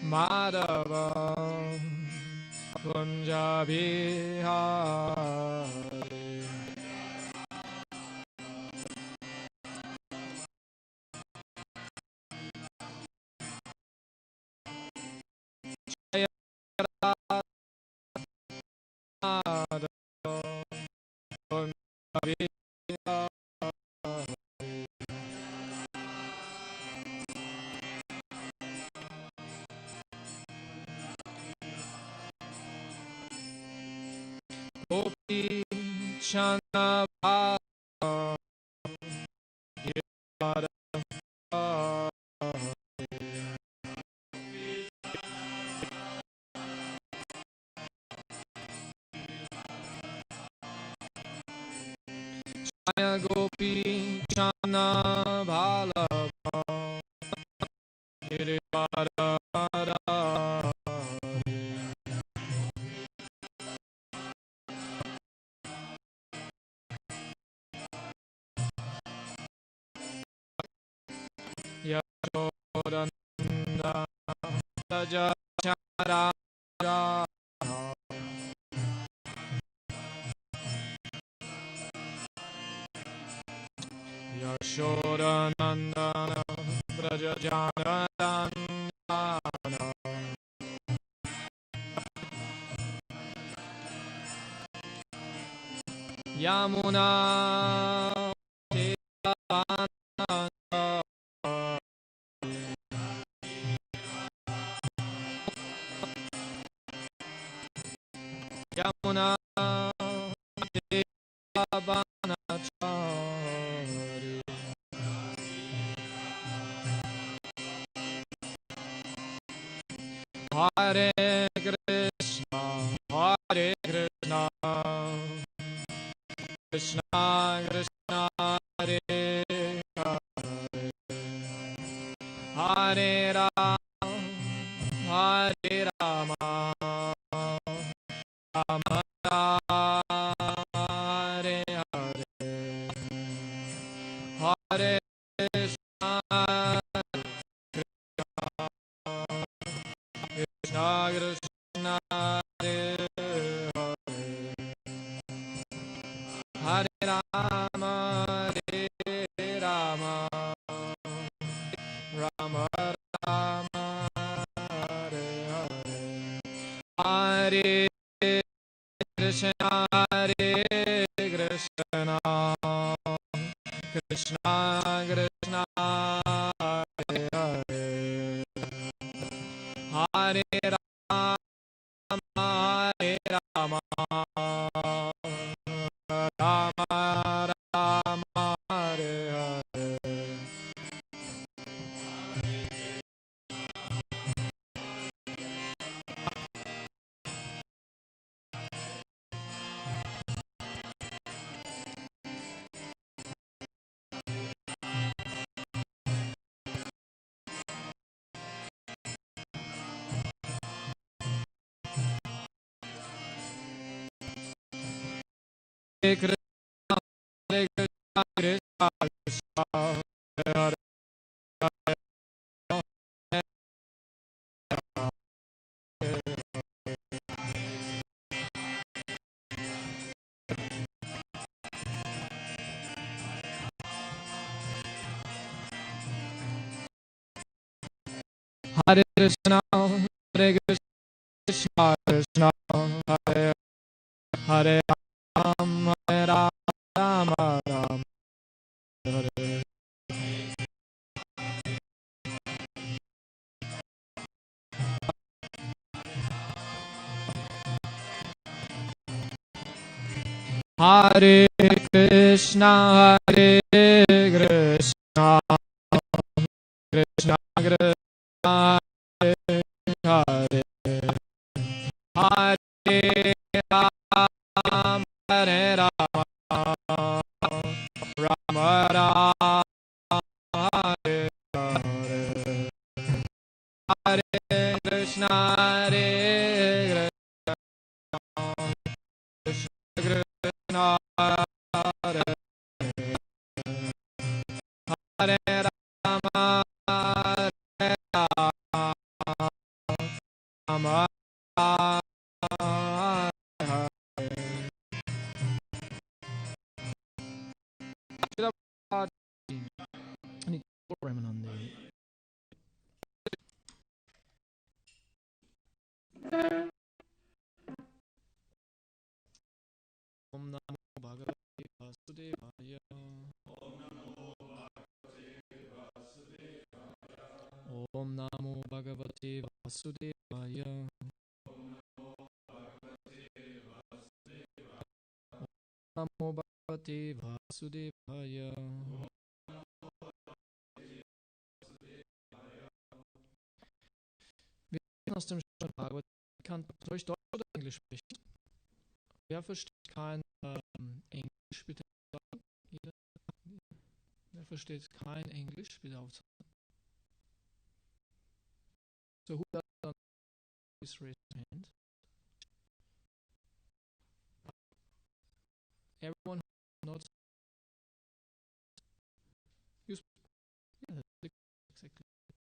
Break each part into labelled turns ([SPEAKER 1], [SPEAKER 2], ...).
[SPEAKER 1] Madhava Kunja Bihari. Gopi Chana Gopi Chana Bhalava Girivara Yashodananda Rajachara Yashodanandana Brajajanandana Yamuna Yamuna Devanachari Hare Krishna Hare Krishna Krishna Krishna Hare Hare Hare Rama Hare Rama Rama Hare Hare Hare Krishna Krishna Krishna Hare Hare Hare Rama Hare Rama Rama Rama Hare Hare Hare Krishna Hare Krishna Krishna Krishna Hare Hare Hare Rama Hare Rama Rama Rama Hare Hare Hare Krishna Hare Krishna Krishna Krishna Hare Hare Krishna Hare Krishna Krishna Hare Hare Ram Hare Ram Ram Ram Hare Hare Krishna Hare Krishna Krishna Krishna Hare Hare Hare Ram Hare Ram Ram Ram Hare Hare Hare Krishna Hare Krishna Krishna Hare Hare Rama Hare Rama Rama Hare Hare. Om Namo Bhagavate Vasudevaya. Om Namo Bhagavate Vasudevaya. Namo Bhagavate Vasudevaya. Wir lesen aus dem Srimad Bhagavatam. Soll ich Deutsch oder Englisch sprechen? Wer versteht kein Englisch, bitte sagen. Jeder? Wer versteht kein Englisch, bitte aufzeigen. So who doesn't please raise your hand. Everyone who knows. Yeah, exactly.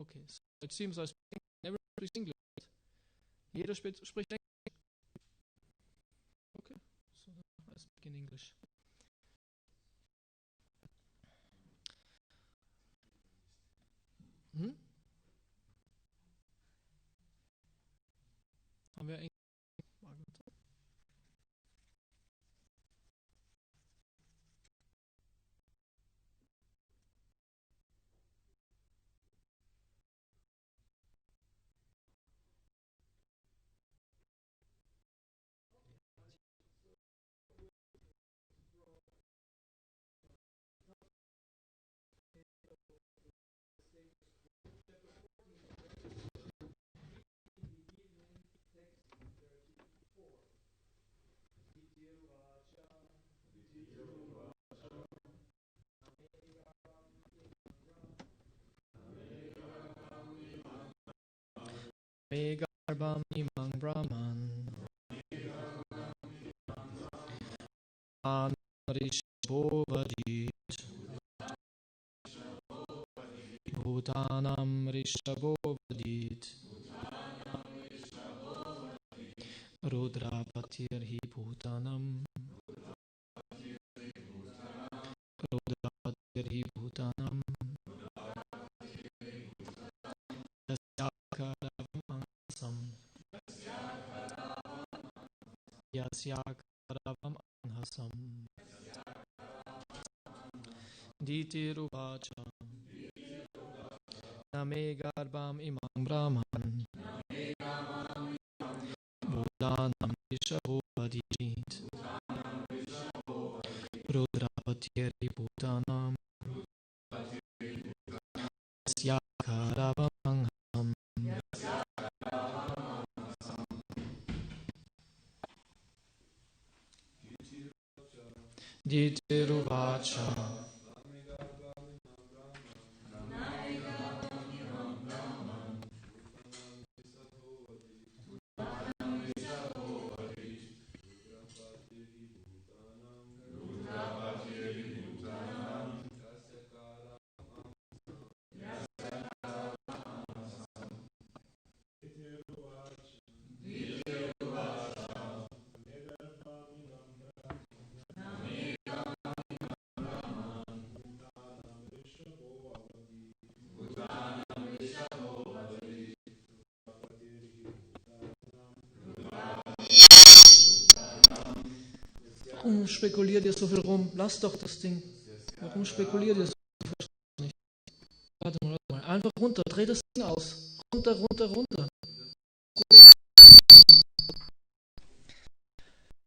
[SPEAKER 1] Okay, so it seems I speak everyone speaks English. Jeder spricht Englisch. Okay, so I speak in English. Haben wir Englisch? Megarbam imang brahman Anrishabho vadit Bhutanam rishabho vadit Rudrapatirhi Bhutanam Rudrapatirhi Bhutanam Yasyakaravam anhasam Ditiruvacha Name garbam imam brahman Bhutanam rishabho vadit Rudrapatirhi Bhutanam Yasyakaravam anhasam Ditiruvacha Warum spekuliert ihr so viel rum? Lasst doch das Ding. Warum spekuliert ihr so viel? Nicht. Warte mal. Einfach runter. Dreh das Ding aus. Runter.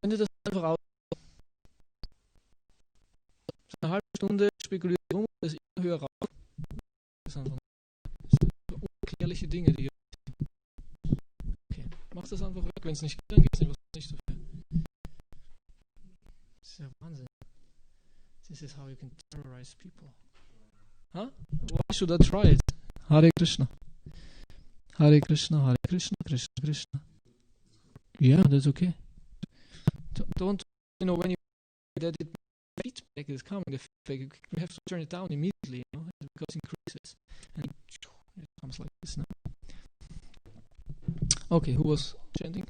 [SPEAKER 1] Wenn ihr das einfach aus. Eine halbe Stunde spekuliert ihr rum, das ist immer höher rauf. Das sind so unerklärliche Dinge, die ihr. Okay. Macht das einfach weg. Wenn es nicht geht, dann geht es nicht. Was nicht dafür. Das ist ja Wahnsinn. This is how you can terrorize people. Huh? Why should I try it? Hare Krishna. Hare Krishna, Hare Krishna, Krishna Krishna. Yeah, that's okay. Don't, when you that it feedback is coming, the feedback, you have to turn it down immediately, because it increases. And it comes like this now. Okay, who was chanting?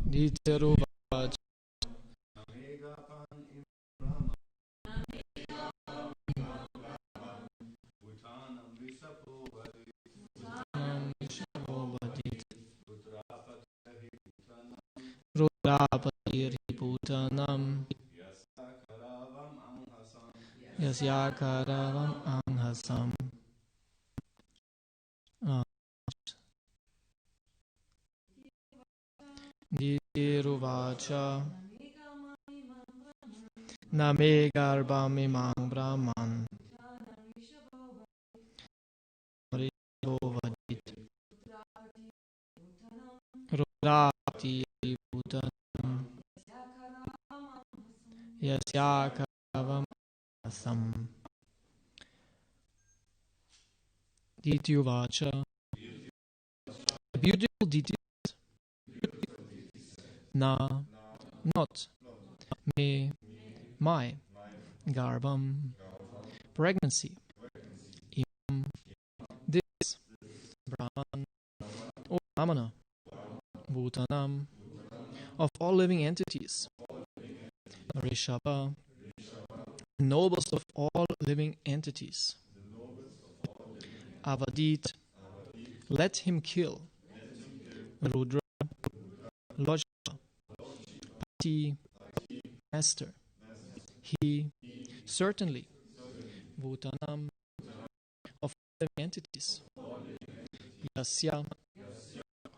[SPEAKER 1] Dityaruvacha. Rudrapatiribhutanam yasyakaravam anghasam. Ditiruvacha name garbhamimang brahman Rivovadit Rudrapatiribhutanam yasyakaravam anghasam. Ditiruvacha. A beautiful Diti na, not, me, my, garbham, pregnancy, imam, this, Brahman, O Brahmana, Bhutanam, of all living entities, Rishabha, noblest of all living entities, Avadit, let him kill, Rudra, Lord Shiva, Pati, Master, he, certainly, Bhutanam, of all living entities, Yasya,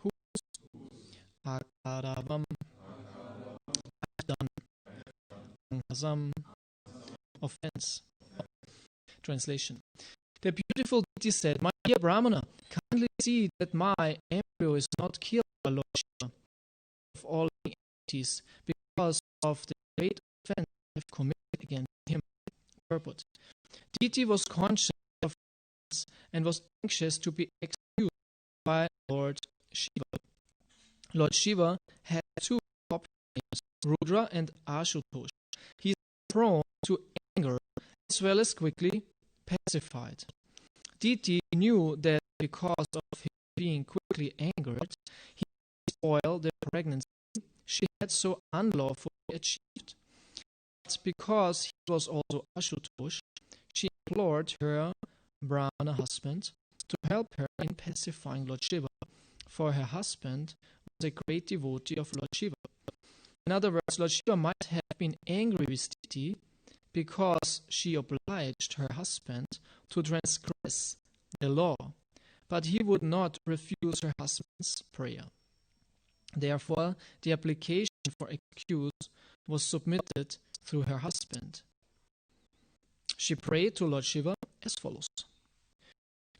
[SPEAKER 1] whose, Akaravam, done, Anghasam, offense. Translation. The beautiful deity said, my dear Brahmana, kindly see that my embryo is not killed by Lord Shiva of all living entities because of the great offense I have committed against him. Purport. Deity was conscious of offense and was anxious to be excused by Lord Shiva. Lord Shiva had two popular names, Rudra and Ashutosh. He is prone to anger as well as quickly pacified. Diti knew that because of his being quickly angered, he spoiled the pregnancy she had so unlawfully achieved. But because he was also Ashutosh, she implored her Brahmana husband to help her in pacifying Lord Shiva, for her husband was a great devotee of Lord Shiva. In other words, Lord Shiva might have been angry with Diti because she obliged her husband to transgress the law, but he would not refuse her husband's prayer. Therefore, the application for excuse was submitted through her husband. She prayed to Lord Shiva as follows.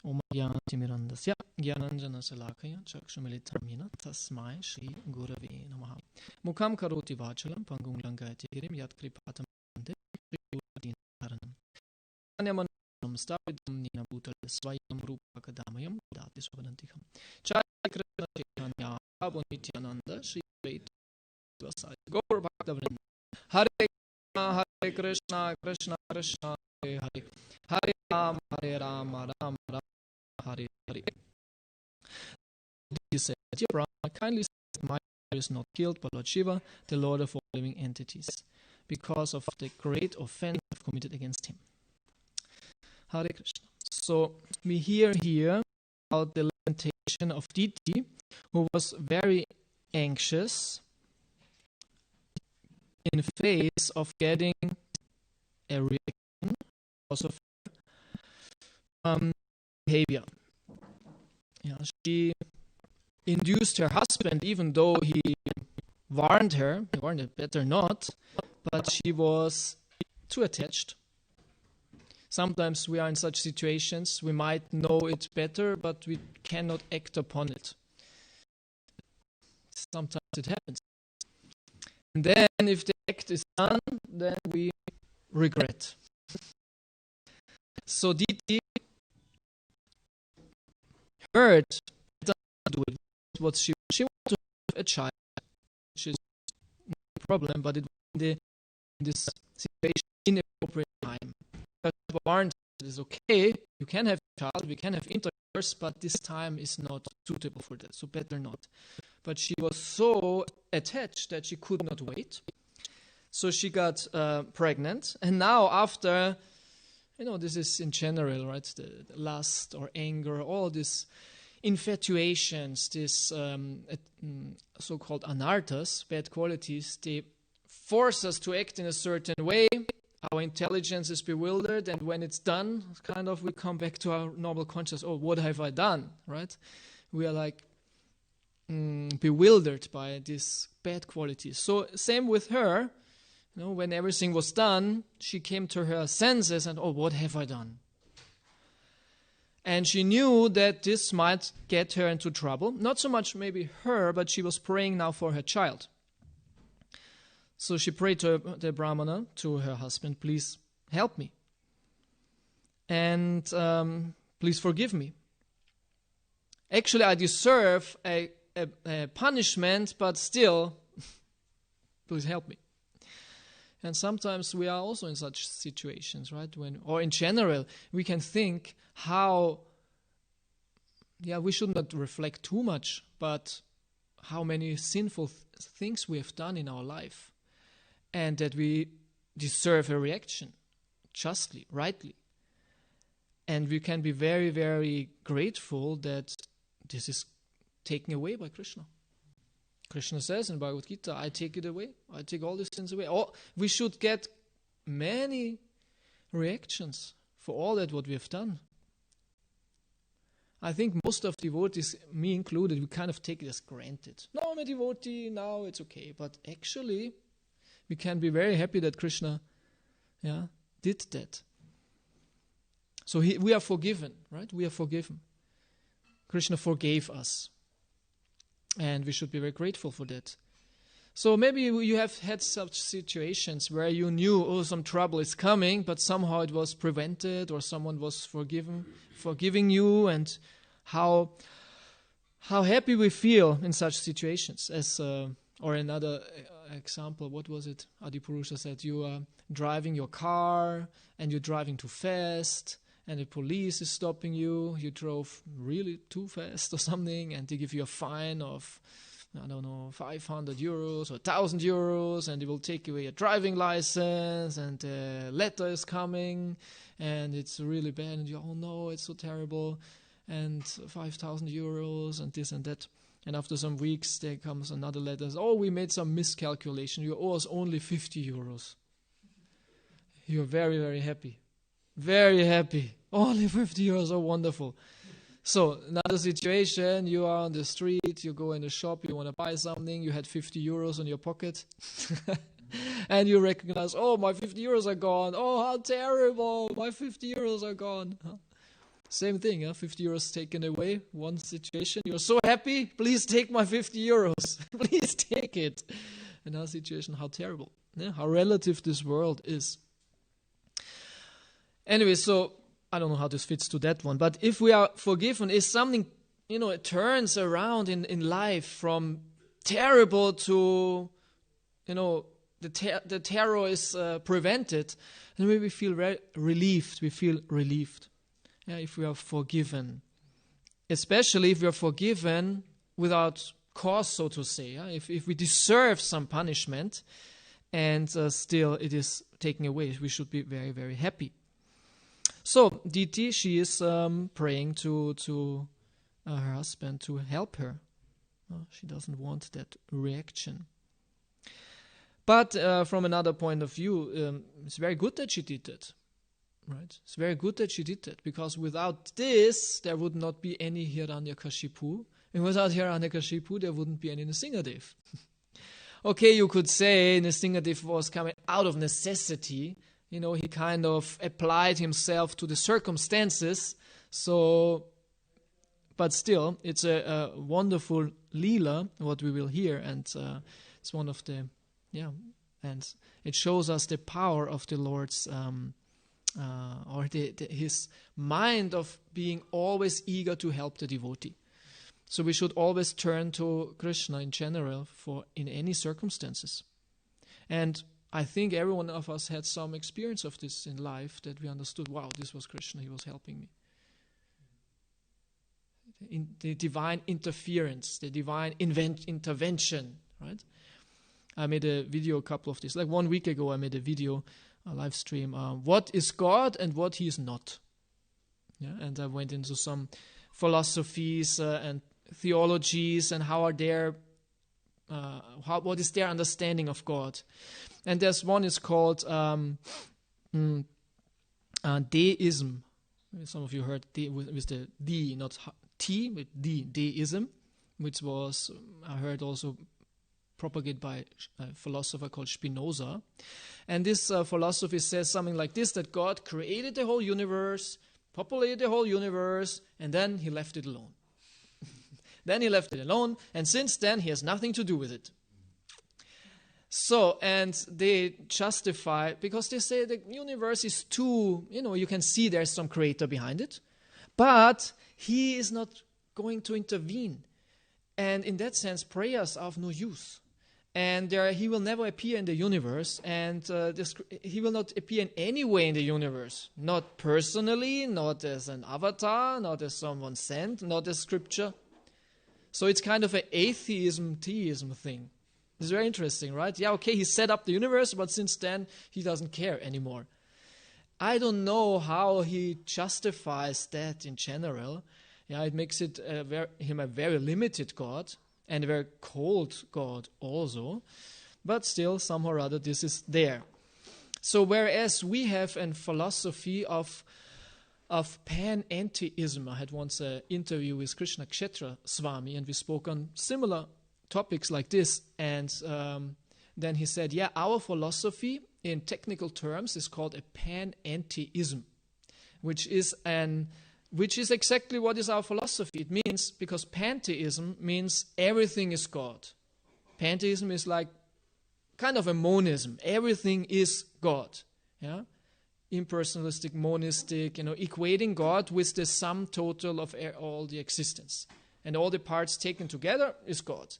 [SPEAKER 1] Om Gyanatimirandasya Gyananjana Salakaya Chakshumilitamina Tasmai Shri Gurave Namaha Mukham Karoti Vachalam Pangung Langayati Girim Yat Kripatam Anyaman Stavidam Nina Bhutal Swayam Rupa Kadamayam Dati Swadantikam Chai Krishna Chaitanya Abunityananda Shri Vait Vasai Gaur Bhaktavrinda Hare Krishna Krishna Krishna Hare Hare Hare Ram Ram Ram Hare Hare. He said, dear Brahma, kindly say that my mother is not killed by Lord Shiva, the Lord of all living entities, because of the great offense I have committed against him. Hare Krishna. So we hear here about the lamentation of Diti, who was very anxious in face of getting a reaction because of behavior. Yeah, she induced her husband, even though he warned her better not, but she was too attached. Sometimes we are in such situations, we might know it better, but we cannot act upon it. Sometimes it happens. And then if the act is done, then we regret. So Diti heard do it. What she wanted to have a child, which is no problem, but it was in this situation inappropriate time. Because warned that is okay. You can have a child, we can have intercourse, but this time is not suitable for that, so better not. But she was so attached that she could not wait. So she got pregnant. And now after, this is in general, right, the lust or anger, all these infatuations, this so-called anarthas, bad qualities, they force us to act in a certain way. Our intelligence is bewildered, and when it's done, kind of we come back to our normal consciousness. Oh, what have I done, right? We are like bewildered by these bad qualities. So same with her. When everything was done, she came to her senses and, oh, what have I done? And she knew that this might get her into trouble. Not so much maybe her, but she was praying now for her child. So she prayed to the Brahmana, to her husband, please help me. And please forgive me. Actually, I deserve a punishment, but still, please help me. And sometimes we are also in such situations, right? Or in general, we can think how, we should not reflect too much, but how many sinful things we have done in our life, and that we deserve a reaction, justly, rightly. And we can be very, very grateful that this is taken away by Krishna. Krishna says in Bhagavad-Gita, I take it away. I take all these sins away. We should get many reactions for all that what we have done. I think most of devotees, me included, we kind of take it as granted. No, I'm a devotee, now it's okay. But actually, we can be very happy that Krishna did that. So we are forgiven, right? We are forgiven. Krishna forgave us. And we should be very grateful for that. So maybe you have had such situations where you knew, some trouble is coming, but somehow it was prevented, or someone was forgiving you, and how happy we feel in such situations. Or another example, what was it? Adipurusha said, you are driving your car, and you're driving too fast, and the police is stopping you. You drove really too fast or something, and they give you a fine of, 500 euros or 1,000 euros, and they will take away your driving license, and a letter is coming, and it's really bad, and you, oh no, it's so terrible, and 5,000 euros, and this and that. And after some weeks, there comes another letter, oh, we made some miscalculation, you owe us only 50 euros. You're very, very happy. Very happy. Only 50 euros are wonderful. So, another situation, you are on the street, you go in the shop, you want to buy something, you had 50 euros in your pocket, and you recognize, oh, my 50 euros are gone. Oh, how terrible, my 50 euros are gone. Same thing, 50 euros taken away, one situation, you're so happy, please take my 50 euros. Please take it. Another situation, how terrible, how relative this world is. Anyway, so I don't know how this fits to that one, but if we are forgiven, is something, it turns around in life from terrible to, the terror is prevented, then we feel relieved. We feel relieved if we are forgiven. Especially if we are forgiven without cause, so to say. If we deserve some punishment and still it is taken away, we should be very, very happy. So, Diti, she is praying to her husband to help her. She doesn't want that reaction. But from another point of view, it's very good that she did that. Right? It's very good that she did that, because without this, there would not be any Hiranyakashipu. And without Hiranyakashipu, there wouldn't be any Nrsingadev. Okay, you could say Nrsingadev was coming out of necessity. He kind of applied himself to the circumstances. So, but still, it's a wonderful Leela, what we will hear. And it's one of the, and it shows us the power of the Lord's, or his mind of being always eager to help the devotee. So we should always turn to Krishna in general in any circumstances. And I think every one of us had some experience of this in life, that we understood, wow, this was Krishna, he was helping me. The divine interference, the divine intervention, right? I made a video a couple of days, like 1 week ago, I made a video, a live stream, what is God and what he is not. Yeah, and I went into some philosophies and theologies and how are their, what is their understanding of God. And there's one is called deism. Some of you heard with the D, not T, with D, deism, which was, I heard, also propagated by a philosopher called Spinoza. And this philosophy says something like this, that God created the whole universe, populated the whole universe, and then he left it alone. Then he left it alone, and since then he has nothing to do with it. So, and they justify, because they say the universe is too, you can see there's some creator behind it, but he is not going to intervene. And in that sense, prayers are of no use. And he will never appear in the universe, and he will not appear in any way in the universe. Not personally, not as an avatar, not as someone sent, not as scripture. So it's kind of an atheism, theism thing. It's very interesting, right? Yeah, okay, he set up the universe, but since then, he doesn't care anymore. I don't know how he justifies that in general. Yeah, it makes him a very limited God, and a very cold God also. But still, somehow or other, this is there. So whereas we have a philosophy of panentheism, I had once an interview with Krishna Kshetra Swami, and we spoke on similar topics like this. And then he said, yeah, our philosophy in technical terms is called a panentheism, which is exactly what is our philosophy. It means, because pantheism means everything is God. Pantheism is like kind of a monism. Everything is God. Yeah? Impersonalistic, monistic, equating God with the sum total of all the existence. And all the parts taken together is God.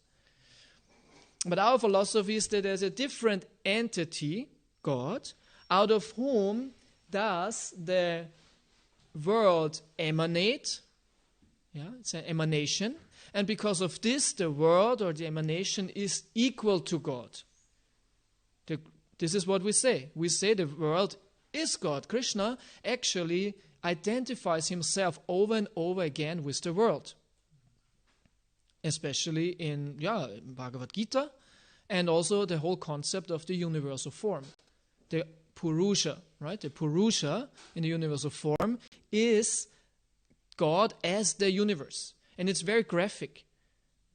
[SPEAKER 1] But our philosophy is that there's a different entity, God, out of whom does the world emanate. Yeah, it's an emanation. And because of this, the world or the emanation is equal to God. This is what we say. We say the world is God. Krishna actually identifies himself over and over again with the world. Especially in Bhagavad-Gita, and also the whole concept of the universal form. The Purusha, right? The Purusha in the universal form is God as the universe. And it's very graphic,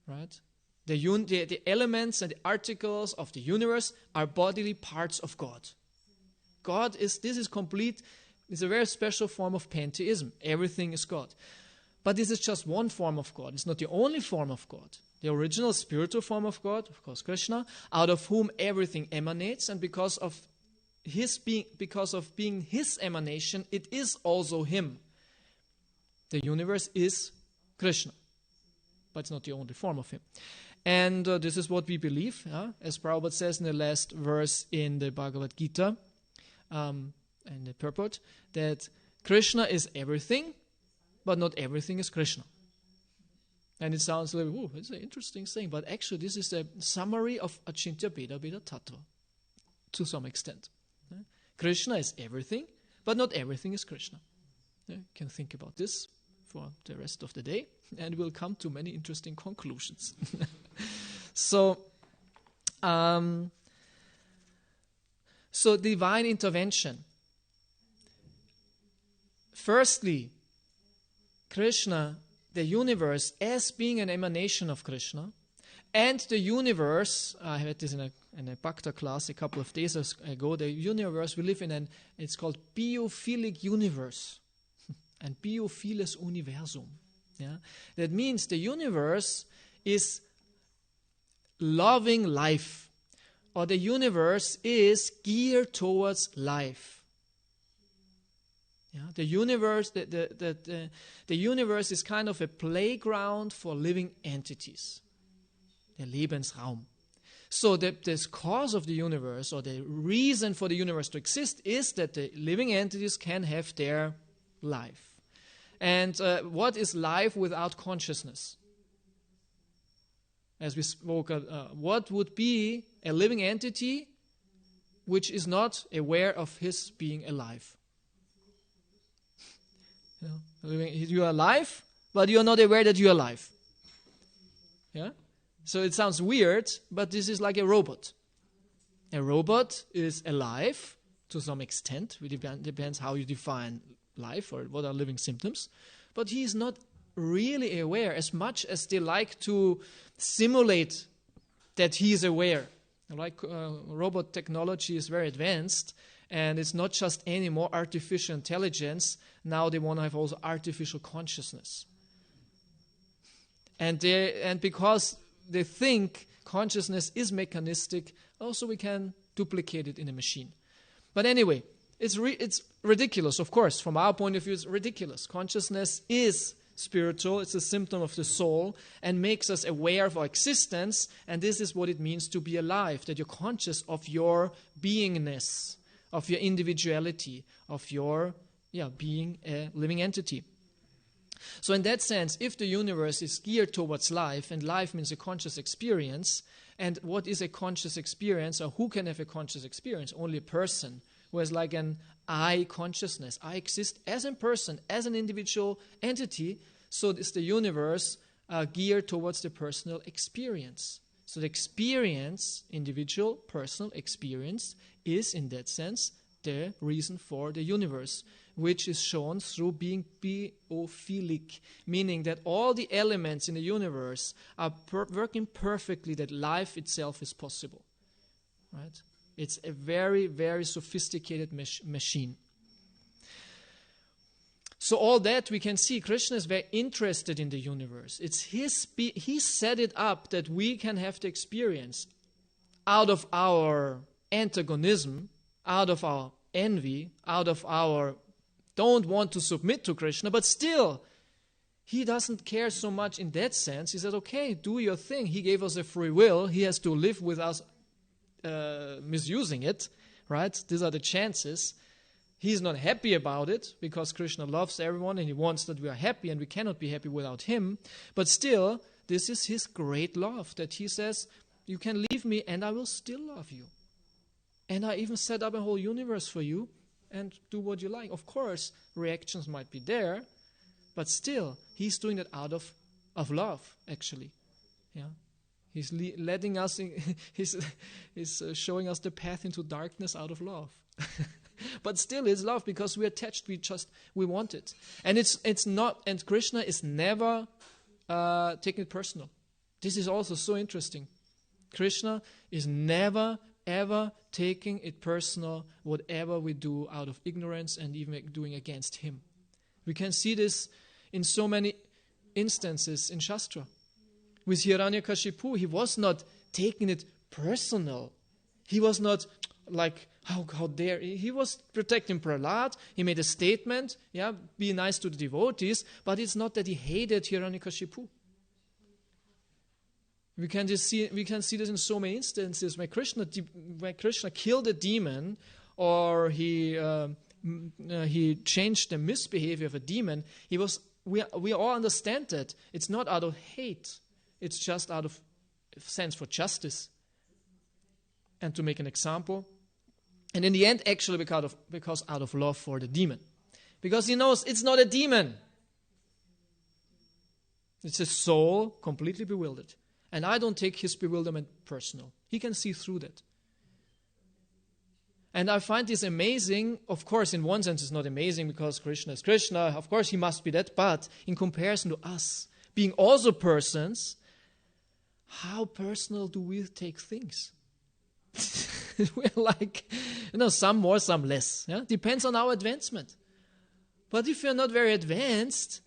[SPEAKER 1] right? The elements and the articles of the universe are bodily parts of God. This is complete, it's a very special form of pantheism. Everything is God. But this is just one form of God. It's not the only form of God. The original spiritual form of God, of course, Krishna, out of whom everything emanates, and because of being his emanation, it is also him. The universe is Krishna, but it's not the only form of him. And this is what we believe, as Prabhupada says in the last verse in the Bhagavad-Gita, and the purport, that Krishna is everything, but not everything is Krishna. And it sounds like, it's an interesting thing, but actually this is a summary of Achintya Bheda Bheda Tattva, to some extent. Krishna is everything, but not everything is Krishna. You can think about this for the rest of the day, and we'll come to many interesting conclusions. So divine intervention. Firstly, Krishna, the universe, as being an emanation of Krishna, and the universe, I had this in a Bhakta class a couple of days ago, the universe we live in, it's called biophilic universe, and biophiles universum. Yeah? That means the universe is loving life, or the universe is geared towards life. Yeah, the universe is kind of a playground for living entities. Der Lebensraum. So this cause of the universe, or the reason for the universe to exist, is that the living entities can have their life. And what is life without consciousness? As we spoke, what would be a living entity which is not aware of his being alive? You are alive, but you are not aware that you are alive. Yeah? So it sounds weird, but this is like a robot. A robot is alive to some extent. It depends how you define life or what are living symptoms. But he is not really aware, as much as they like to simulate that he is aware. Like robot technology is very advanced, and it's not just any more artificial intelligence. Now they want to have also artificial consciousness. And because they think consciousness is mechanistic, also we can duplicate it in a machine. But anyway, it's ridiculous, of course. From our point of view, it's ridiculous. Consciousness is spiritual. It's a symptom of the soul and makes us aware of our existence. And this is what it means to be alive, that you're conscious of your beingness, of your individuality, of your being a living entity. So in that sense, if the universe is geared towards life, and life means a conscious experience, and what is a conscious experience, or who can have a conscious experience? Only a person who has like an I consciousness. I exist as a person, as an individual entity. So is the universe geared towards the personal experience. So the experience, individual, personal experience, is in that sense the reason for the universe, which is shown through being biophilic, meaning that all the elements in the universe are working perfectly, that life itself is possible. Right? It's a very, very sophisticated machine. So all that we can see, Krishna is very interested in the universe. It's he set it up that we can have the experience out of our antagonism, out of our envy, out of our don't want to submit to Krishna, but still, he doesn't care so much in that sense. He said, okay, do your thing. He gave us a free will. He has to live with us misusing it, right? These are the chances. He's not happy about it because Krishna loves everyone and he wants that we are happy, and we cannot be happy without him. But still, this is his great love, that he says, you can leave me and I will still love you. And I even set up a whole universe for you, and do what you like. Of course, reactions might be there, but still, he's doing that out of love, actually. Yeah, he's letting us. He's showing us the path into darkness out of love. But still, it's love because we're attached. We want it, and it's not. And Krishna is never taking it personal. This is also so interesting. Krishna is never ever taking it personal, whatever we do out of ignorance and even doing against him. We can see this in so many instances in Shastra. With Hiranyakashipu, he was not taking it personal. He was not like, how dare he? He was protecting Prahlad. He made a statement, be nice to the devotees, but it's not that he hated Hiranyakashipu. We can see this in so many instances where Krishna killed a demon, or he changed the misbehavior of a demon. We all understand that it's not out of hate; it's just out of sense for justice and to make an example. And in the end, actually, because out of love for the demon, because he knows it's not a demon; it's a soul completely bewildered. And I don't take his bewilderment personal. He can see through that. And I find this amazing. Of course, in one sense it's not amazing because Krishna is Krishna. Of course, he must be that. But in comparison to us, being also persons, how personal do we take things? We're like, some more, some less. Yeah? Depends on our advancement. But if you're not very advanced,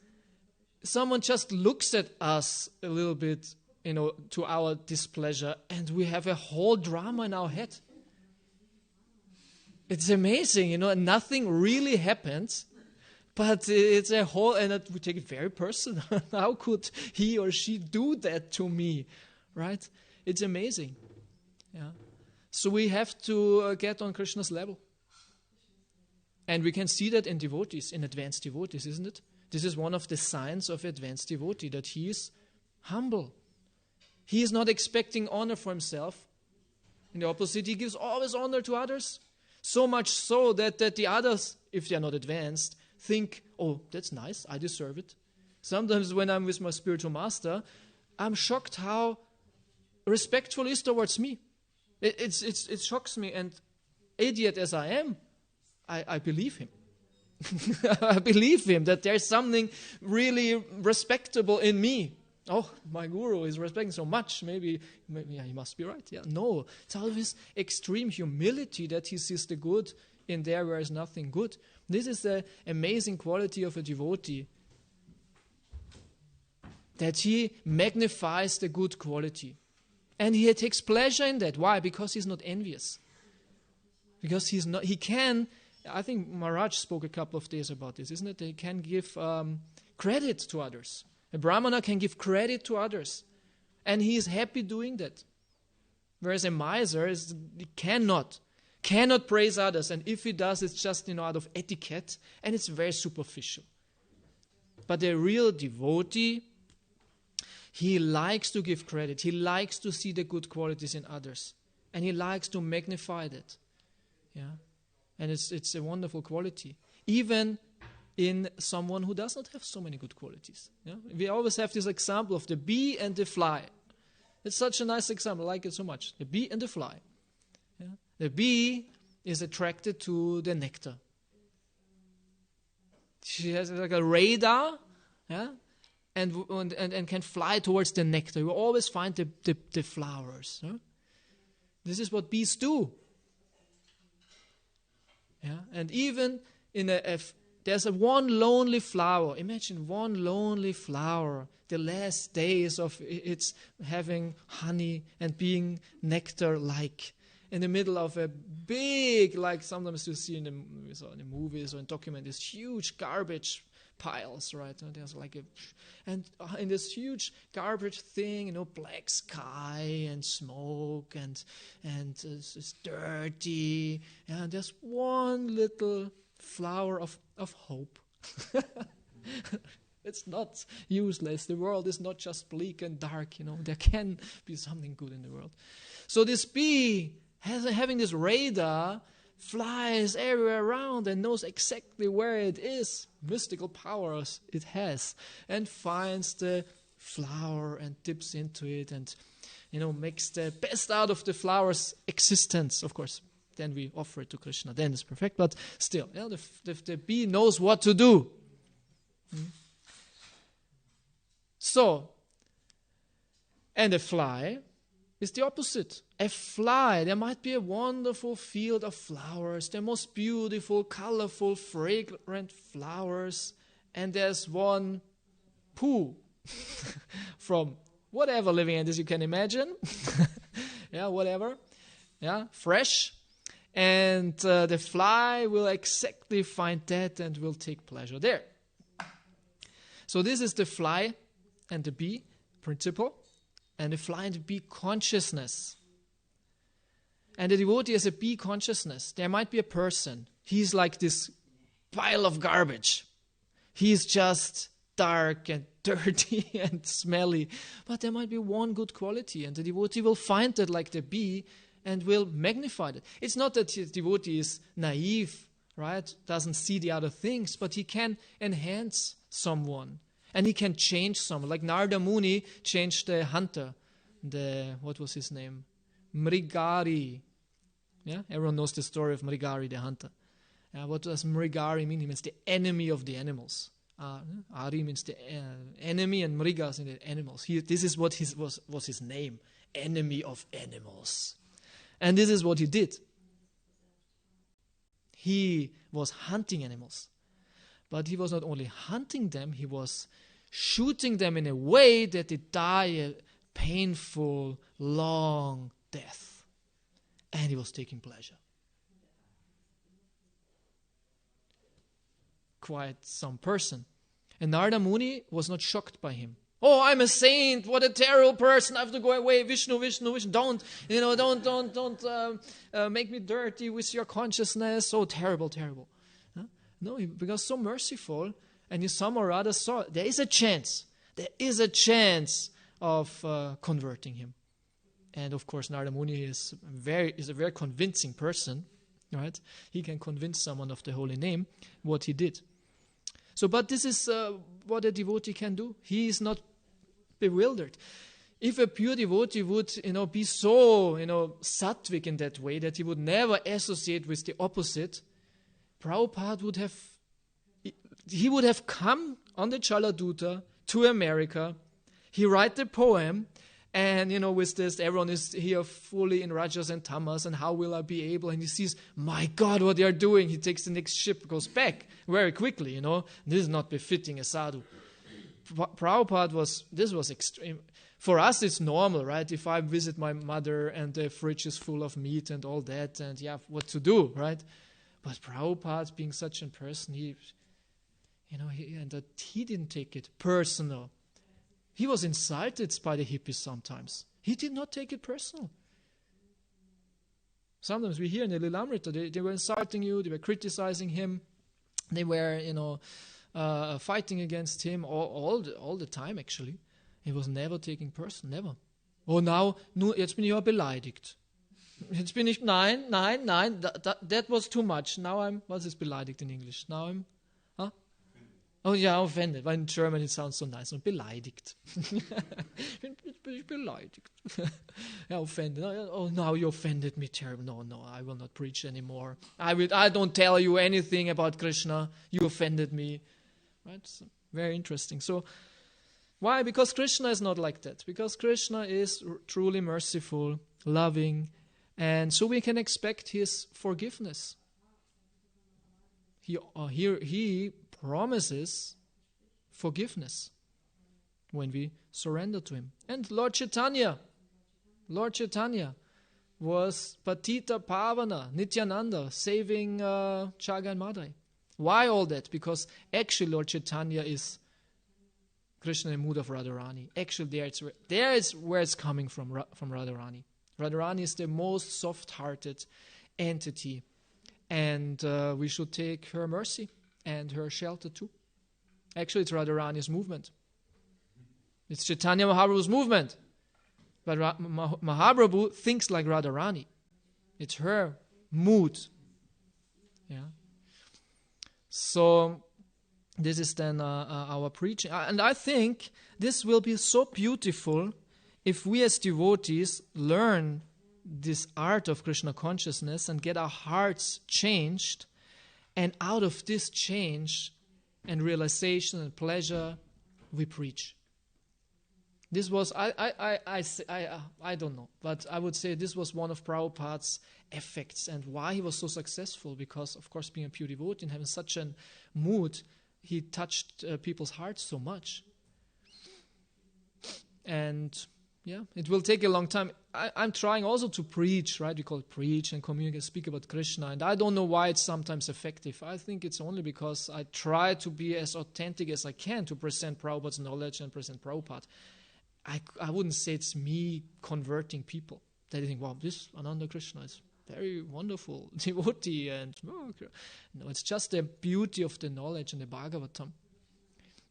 [SPEAKER 1] someone just looks at us a little bit, to our displeasure, and we have a whole drama in our head. It's amazing, nothing really happens, but it's a whole, and we take it very personal. How could he or she do that to me, right? It's amazing. Yeah. So we have to get on Krishna's level. And we can see that in devotees, in advanced devotees, isn't it? This is one of the signs of advanced devotee, that he is humble. He is not expecting honor for himself. In the opposite, he gives always honor to others. So much so that the others, if they are not advanced, think, oh, that's nice, I deserve it. Sometimes when I'm with my spiritual master, I'm shocked how respectful he is towards me. It shocks me, and idiot as I am, I believe him. I believe him that there's something really respectable in me. Oh, my guru is respecting so much. Maybe yeah, he must be right. Yeah, no, it's always extreme humility that he sees the good in there where is nothing good. This is the amazing quality of a devotee, that he magnifies the good quality. And he takes pleasure in that. Why? Because he's not envious. Because he can, I think Maharaj spoke a couple of days about this, isn't it? He can give credit to others. A Brahmana can give credit to others. And he is happy doing that. Whereas a miser he cannot praise others. And if he does, it's just out of etiquette. And it's very superficial. But a real devotee, he likes to give credit. He likes to see the good qualities in others. And he likes to magnify that. Yeah. And it's a wonderful quality. Even in someone who does not have so many good qualities. Yeah? We always have this example of the bee and the fly. It's such a nice example. I like it so much. The bee and the fly. Yeah? The bee is attracted to the nectar. She has like a radar, yeah? and can fly towards the nectar. You always find the flowers. Yeah? This is what bees do. Yeah? And even in there's one lonely flower. Imagine one lonely flower. The last days of its having honey and being nectar-like. In the middle of a big, like sometimes you see in the movies or in documentaries, huge garbage piles, right? And there's like and in this huge garbage thing, black sky and smoke and it's dirty. And there's one little flower of hope. It's not useless. The world is not just bleak and dark. There can be something good in the world. So this bee, having this radar, flies everywhere around and knows exactly where it is, mystical powers it has, and finds the flower and dips into it and makes the best out of the flower's existence. Of course, then we offer it to Krishna. Then it's perfect. But still, the bee knows what to do. So, and a fly is the opposite. A fly, there might be a wonderful field of flowers, the most beautiful, colorful, fragrant flowers, and there's one poo from whatever living entities you can imagine. Yeah, whatever. Yeah, fresh. And the fly will exactly find that and will take pleasure there. So this is the fly and the bee principle, and the fly and the bee consciousness. And the devotee has a bee consciousness. There might be a person. He's like this pile of garbage. He's just dark and dirty and smelly. But there might be one good quality, and the devotee will find that like the bee and will magnify it. It's not that the devotee is naive, right? Doesn't see the other things, but he can enhance someone. And he can change someone. Like Narada Muni changed the hunter. What was his name? Mrigari. Yeah, everyone knows the story of Mrigari, the hunter. What does Mrigari mean? It means the enemy of the animals. Ari means the enemy, and Mrigas in the animals. This is what was his name, enemy of animals. And this is what he did. He was hunting animals. But he was not only hunting them, he was shooting them in a way that they die a painful, long death. And he was taking pleasure. Quite some person. And Narada Muni was not shocked by him. Oh, I'm a saint. What a terrible person. I have to go away. Vishnu, Vishnu, Vishnu. Don't make me dirty with your consciousness. So terrible, terrible. Huh? No, he becomes so merciful, and he somehow or other saw there is a chance. There is a chance of converting him. And of course, Narada Muni is a very convincing person, right? He can convince someone of the holy name what he did. So, but this is what a devotee can do. He is not bewildered. If a pure devotee would, be so, sattvic in that way that he would never associate with the opposite, Prabhupada would have come on the Jaladuta to America. He write the poem, and with this, everyone is here fully in Rajas and Tamas, and how will I be able? And he sees, my God, what they are doing. He takes the next ship, goes back very quickly. This is not befitting a sadhu. Prabhupada this was extreme. For us, it's normal, right? If I visit my mother and the fridge is full of meat and all that, and what to do, right? But Prabhupada, being such a person, he didn't take it personal. He was insulted by the hippies sometimes. He did not take it personal. Sometimes we hear in the Lilamrita, they were insulting you, they were criticizing him, they were, fighting against him all the time, actually. He was never taking personal, never. Oh, jetzt bin ich aber beleidigt. Jetzt bin ich, nein, that was too much. Now what is beleidigt in English? Now I'm, oh yeah, offended. But in German it sounds so nice. Beleidigt. bin ich beleidigt. Yeah, offended. Oh, now you offended me terribly. No, I will not preach anymore. I don't tell you anything about Krishna. You offended me. Right? So, very interesting. So, why? Because Krishna is not like that. Because Krishna is truly merciful, loving, and so we can expect his forgiveness. He promises forgiveness when we surrender to him. And Lord Chaitanya was Patita Pavana, Nityananda, saving Chaga and Madai. Why all that? Because actually Lord Chaitanya is Krishna in the mood of Radharani. Actually there is where it's coming from Radharani. Radharani is the most soft-hearted entity, and we should take her mercy and her shelter too. Actually, it's Radharani's movement. It's Chaitanya Mahaprabhu's movement. But Mahaprabhu thinks like Radharani. It's her mood. Yeah. So this is then our preaching. And I think this will be so beautiful if we as devotees learn this art of Krishna consciousness and get our hearts changed. And out of this change and realization and pleasure, we preach. This was, I don't know, but I would say this was one of Prabhupada's effects and why he was so successful, because, of course, being a pure devotee and having such a mood, he touched people's hearts so much. And, it will take a long time. I'm trying also to preach, right? We call it preach and communicate, speak about Krishna, and I don't know why it's sometimes effective. I think it's only because I try to be as authentic as I can to present Prabhupada's knowledge and present Prabhupada. I wouldn't say it's me converting people. They think, wow, this Ananda Krishna is very wonderful devotee. And no, it's just the beauty of the knowledge and the Bhagavatam.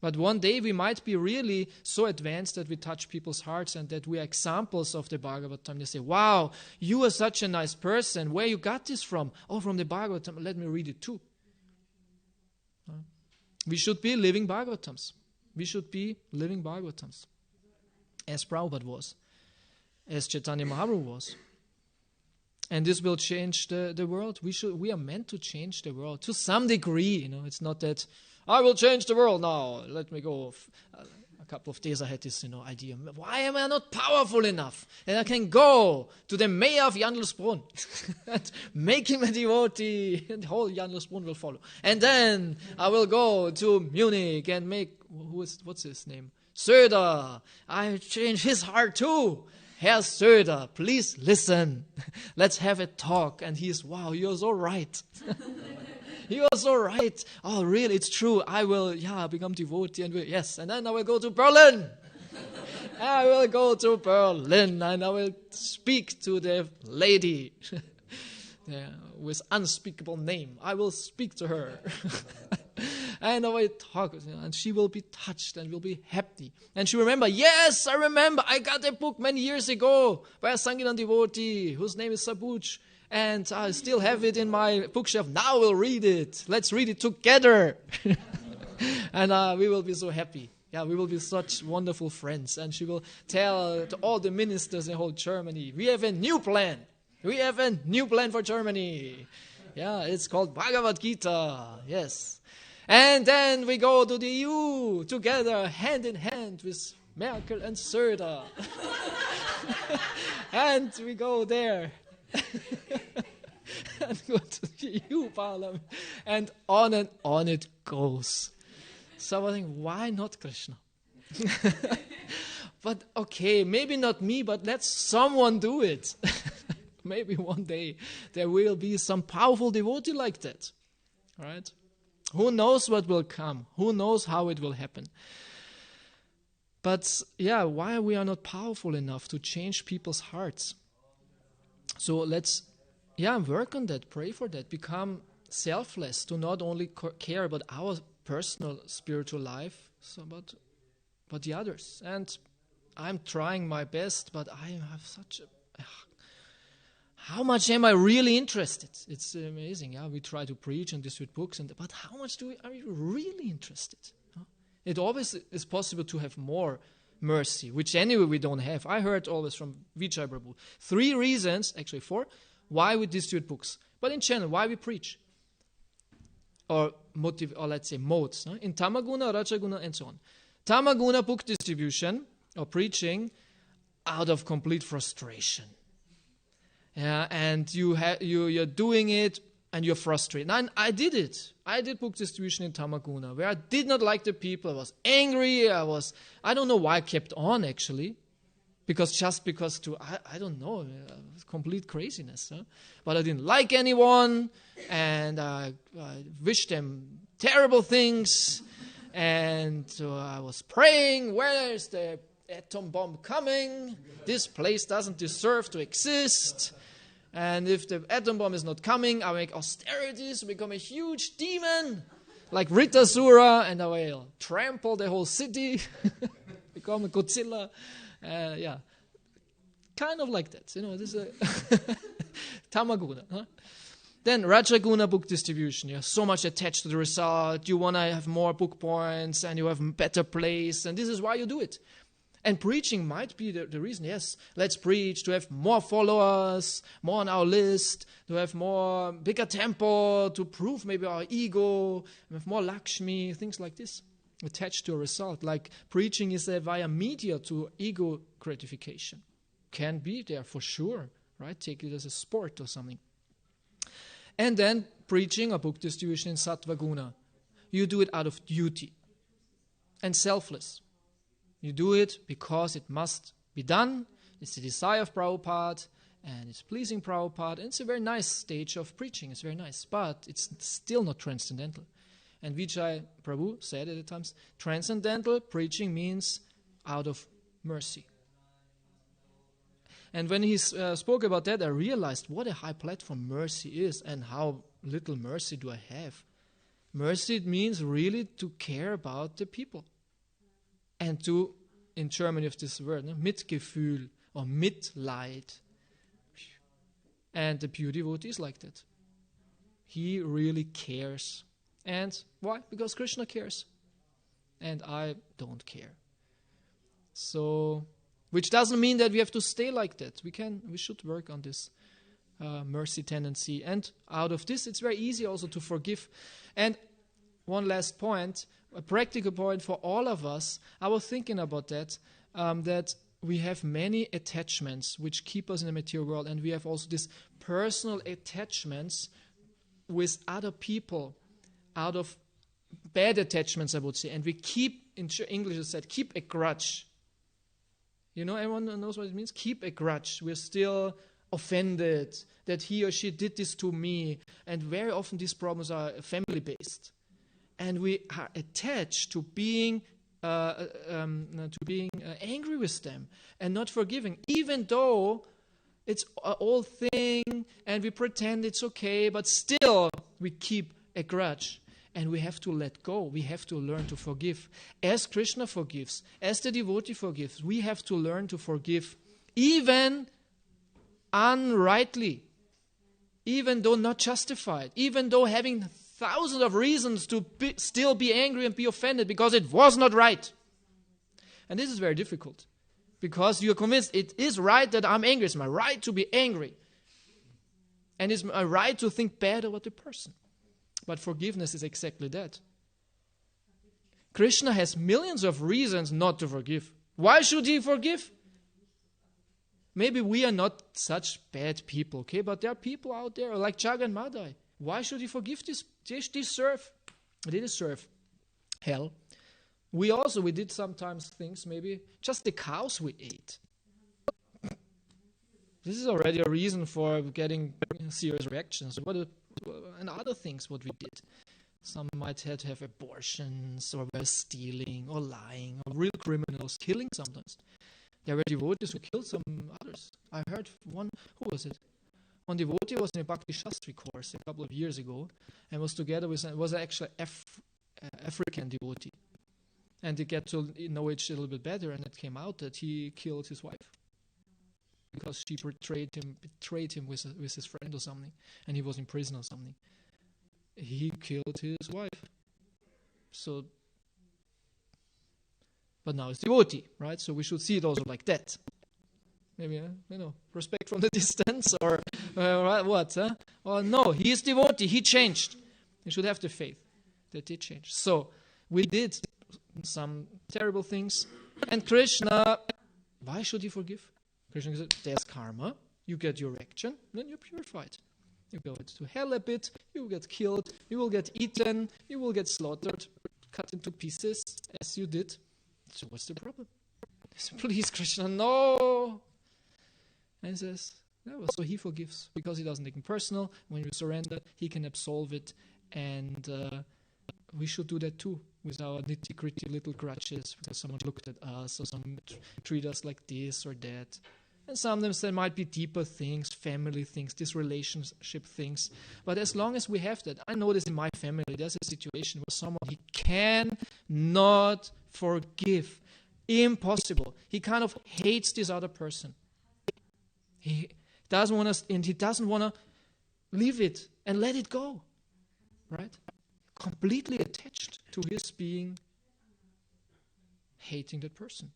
[SPEAKER 1] But one day we might be really so advanced that we touch people's hearts and that we are examples of the Bhagavatam. They say, wow, you are such a nice person. Where you got this from? Oh, from the Bhagavatam. Let me read it too. We should be living Bhagavatams. We should be living Bhagavatams. As Prabhupada was. As Chaitanya Mahaprabhu was. And this will change the world. We are meant to change the world to some degree. It's not that I will change the world now. Let me go. A couple of days I had this, idea. Why am I not powerful enough? And I can go to the mayor of Jandelsbrunn and make him a devotee, and the whole Jandelsbrunn will follow. And then I will go to Munich and make, what's his name? Söder. I change his heart too. Herr Söder, please listen. Let's have a talk. And he's, wow, you're so right. You are so right. Oh, really? It's true. I will, become devotee. And yes. And then I will go to Berlin. I will go to Berlin and I will speak to the lady with unspeakable name. I will speak to her. And I will talk with her, and she will be touched and will be happy. And she remember, yes, I remember, I got a book many years ago by a Sangeetan devotee whose name is Sabuch. And I still have it in my bookshelf. Now we'll read it. Let's read it together. And we will be so happy. Yeah, we will be such wonderful friends. And she will tell to all the ministers in whole Germany, we have a new plan. We have a new plan for Germany. Yeah, it's called Bhagavad-Gita. Yes. And then we go to the EU together, hand in hand with Merkel and Söder. And we go there. And go to the EU Parliament. And on it goes. So I think, why not Krishna? But okay, maybe not me, but let someone do it. Maybe one day there will be some powerful devotee like that. Right? Who knows what will come? Who knows how it will happen? But yeah, why we are not powerful enough to change people's hearts? So let's work on that, pray for that, become selfless, to not only care about our personal spiritual life, but the others. And I'm trying my best, but I have such a... How much am I really interested? It's amazing. Yeah, we try to preach and distribute books, but how much are we really interested? It always is possible to have more mercy, which anyway we don't have. I heard always from Vijay Prabhu 3 reasons, actually 4, why we distribute books. But in general, why we preach. Or let's say modes. In Tamaguna, Rajaguna, and so on. Tamaguna book distribution or preaching out of complete frustration. Yeah, and you're doing it and you're frustrated. And I did it. I did book distribution in Tamaguna where I did not like the people. I was angry. I don't know why I kept on actually. Because I don't know, complete craziness. Huh? But I didn't like anyone and I wished them terrible things. And so I was praying, where is the atom bomb coming? This place doesn't deserve to exist. And if the atom bomb is not coming, I make austerities, become a huge demon, like Ritasura, and I will trample the whole city, become a Godzilla. Kind of like that. This is a Tamaguna. Huh? Then Rajaguna book distribution. You're so much attached to the result. You want to have more book points and you have a better place. And this is why you do it. And preaching might be the reason. Yes, let's preach to have more followers, more on our list, to have more bigger temple, to prove maybe our ego, have more Lakshmi, things like this attached to a result. Like preaching is via media to ego gratification. Can be there for sure, right? Take it as a sport or something. And then preaching or book distribution in Sattva Guna. You do it out of duty and selfless. You do it because it must be done. It's the desire of Prabhupada and it's pleasing Prabhupada. And it's a very nice stage of preaching. It's very nice, but it's still not transcendental. And Vijay Prabhu said at the times, transcendental preaching means out of mercy. And when he spoke about that, I realized what a high platform mercy is and how little mercy do I have. Mercy, it means really to care about the people. And to, in German, you have this word, Mitgefühl or Mitleid. And the pure devotee is like that. He really cares. And why? Because Krishna cares. And I don't care. So, which doesn't mean that we have to stay like that. We should work on this mercy tendency. And out of this, it's very easy also to forgive. And one last point, a practical point for all of us. I was thinking about that, that we have many attachments which keep us in the material world, and we have also these personal attachments with other people, out of bad attachments, I would say. And we keep, in English it said, keep a grudge. Everyone knows what it means? Keep a grudge. We're still offended that he or she did this to me. And very often these problems are family-based. And we are attached to being angry with them and not forgiving, even though it's an old thing and we pretend it's okay, but still we keep a grudge. And we have to let go. We have to learn to forgive. As Krishna forgives, as the devotee forgives, we have to learn to forgive even unrightly, even though not justified, even though having thousands of reasons to still be angry and be offended because it was not right. And this is very difficult because you're convinced it is right that I'm angry. It's my right to be angry. And it's my right to think bad about the person. But forgiveness is exactly that. Krishna has millions of reasons not to forgive. Why should he forgive? Maybe we are not such bad people, okay? But there are people out there like Jaga and Madai. Why should he forgive this? They deserve hell. We did sometimes things, maybe just the cows we ate. This is already a reason for getting serious reactions. And other things what we did. Some might have abortions, or were stealing, or lying, or real criminals, killing sometimes. There were devotees who killed some others. I heard one, who was it? One devotee was in a Bhakti Shastri course a couple of years ago, and was together with, was actually African devotee. And they get to know it a little bit better, and it came out that he killed his wife. Because she betrayed him with his friend or something, and he was in prison or something. He killed his wife. So, but now it's devotee, right? So we should see it also like that. Maybe, respect from the distance, or what? Huh? Or no, he is devotee. He changed. You should have the faith that he changed. So we did some terrible things, and Krishna, why should he forgive? Krishna said, there's karma, you get your action, then you're purified. You go to hell a bit, you will get killed, you will get eaten, you will get slaughtered, cut into pieces, as you did. So what's the problem? He said, please, Krishna, no. And he says, so he forgives, because he doesn't take it personal. When you surrender, he can absolve it, and we should do that too, with our nitty-gritty little grudges, because someone looked at us, or someone treated us like this or that. And sometimes there might be deeper things, family things, these relationship things. But as long as we have that, I know this in my family, there's a situation where someone, he cannot forgive. Impossible. He kind of hates this other person. He doesn't want to, and he doesn't want to leave it and let it go. Right? Completely attached to his being, hating that person.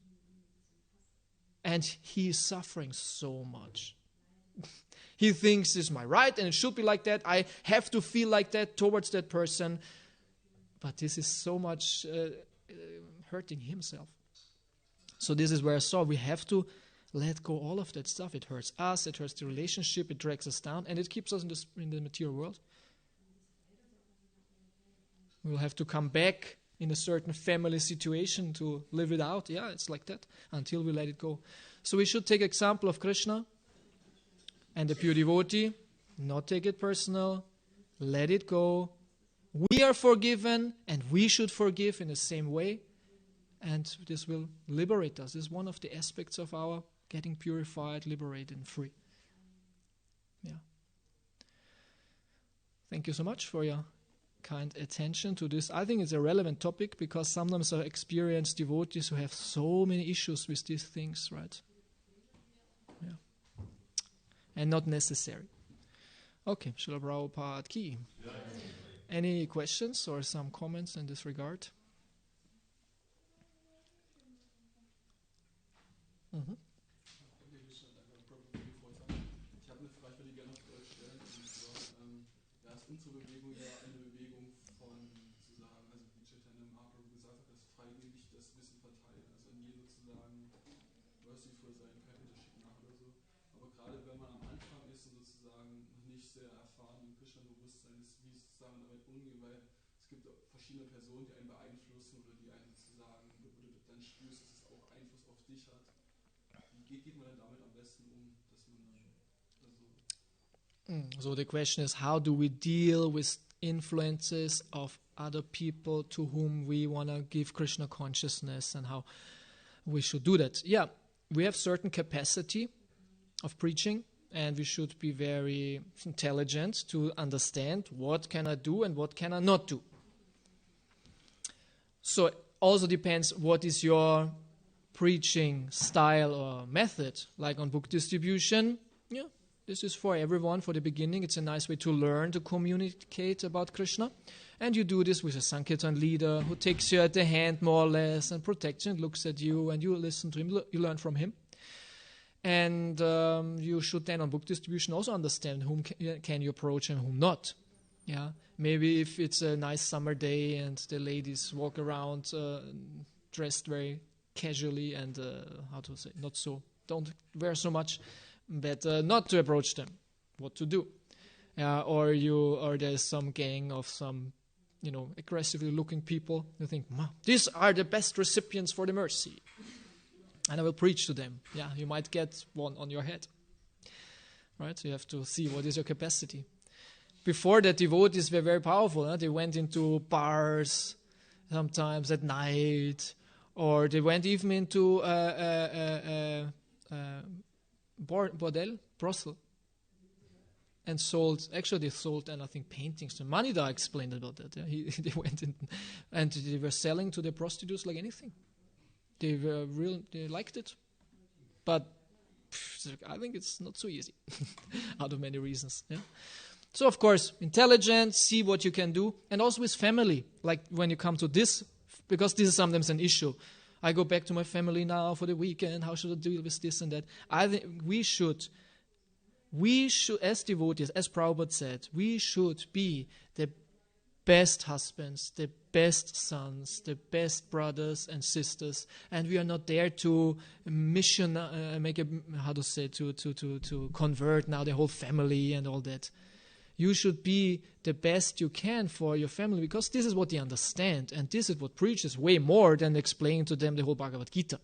[SPEAKER 1] And he is suffering so much. He thinks this is my right and it should be like that. I have to feel like that towards that person. But this is so much hurting himself. So this is where I saw we have to let go all of that stuff. It hurts us, it hurts the relationship, it drags us down, and it keeps us in the material world. We'll have to come back in a certain family situation to live it out. Yeah, it's like that until we let it go. So we should take example of Krishna and the pure devotee, not take it personal, let it go. We are forgiven and we should forgive in the same way, and this will liberate us. This is one of the aspects of our getting purified, liberated, and free. Yeah. Thank you so much for your kind attention to this. I think it's a relevant topic because sometimes I experience devotees who have so many issues with these things, right? Yeah. And not necessary. Okay, Srila Prabhupada Ki. Any questions or some comments in this regard? Mm-hmm.
[SPEAKER 2] Unsere Bewegung ja eine Bewegung von, sozusagen, also wie Chaitanya Mahaprabhu gesagt hat, dass freiwillig das Wissen verteilen, also nie sozusagen merciful sein, kein Unterschied nach oder so. Aber gerade wenn man am Anfang ist und sozusagen noch nicht sehr erfahren im Krishna-Bewusstsein ist, wie sozusagen damit umgehen, weil es gibt verschiedene Personen, die einen beeinflussen oder die einen sozusagen, wo du dann spürst, dass es auch Einfluss auf dich hat. Wie geht man dann damit am besten um, dass man dann,
[SPEAKER 1] So the question is, how do we deal with influences of other people to whom we want to give Krishna consciousness and how we should do that. Yeah, we have certain capacity of preaching, and we should be very intelligent to understand what can I do and what can I not do. So it also depends what is your preaching style or method. Like on book distribution, yeah, this is for everyone for the beginning. It's a nice way to learn to communicate about Krishna. And you do this with a Sankirtan leader who takes you at the hand more or less and protects you and looks at you, and you listen to him, you learn from him. And you should then on book distribution also understand whom can you approach and whom not. Yeah, maybe if it's a nice summer day and the ladies walk around dressed very casually and don't wear so much, better not to approach them. What to do? Or there's some gang of some aggressively looking people. You think, these are the best recipients for the mercy, and I will preach to them. Yeah, you might get one on your head. Right? So you have to see what is your capacity. Before that, devotees were very powerful. Huh? They went into bars sometimes at night, or they went even into bordel, brothel, and sold. Actually, they sold, and I think paintings. Manida explained about that. Yeah? They went in, and they were selling to the prostitutes like anything. They were real. They liked it, but I think it's not so easy, out of many reasons. Yeah. So, of course, intelligence, see what you can do, and also with family. Like when you come to this, because this is sometimes an issue. I go back to my family now for the weekend. How should I deal with this and that? I think we should, as devotees, as Prabhupada said, we should be the best husbands, the best sons, the best brothers and sisters, and we are not there to to convert now the whole family and all that. You should be the best you can for your family, because this is what they understand, and this is what preaches way more than explaining to them the whole Bhagavad-Gita.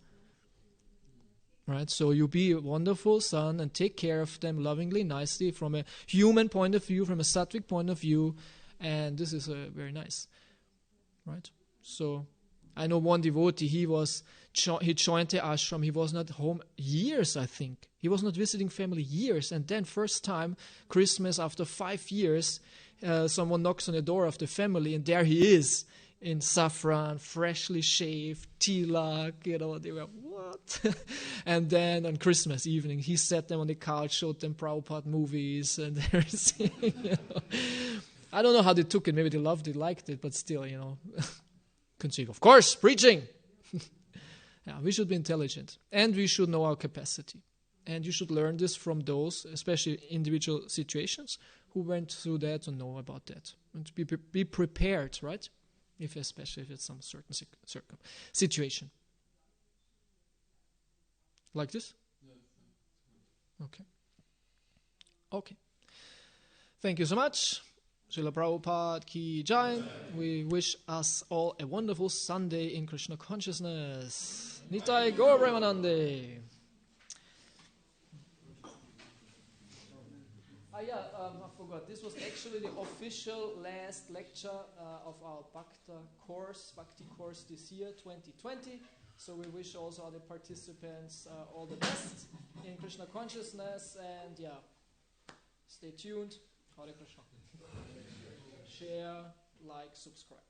[SPEAKER 1] Right? So you be a wonderful son and take care of them lovingly, nicely, from a human point of view, from a sattvic point of view, and this is very nice. Right? So I know one devotee, he joined the ashram, he was not home years, I think. He was not visiting family years, and then first time, Christmas after 5 years, someone knocks on the door of the family, and there he is, in saffron, freshly shaved, tilak, they were, what? And then on Christmas evening, he sat them on the couch, showed them Prabhupada movies, and everything, I don't know how they took it, maybe they loved it, liked it, but still, conceive, of course, preaching. Yeah, we should be intelligent, and we should know our capacity. And you should learn this from those, especially individual situations, who went through that and know about that. And to be prepared, right? Especially if it's some certain situation. Like this? Okay. Okay. Thank you so much. Srila Prabhupada Ki Jai. We wish us all a wonderful Sunday in Krishna consciousness. Nitai Gaur Premanande. I forgot. This was actually the official last lecture of our Bhakti course this year, 2020. So we wish also all the participants all the best in Krishna consciousness. And stay tuned. Hare Krishna. Share, like, subscribe.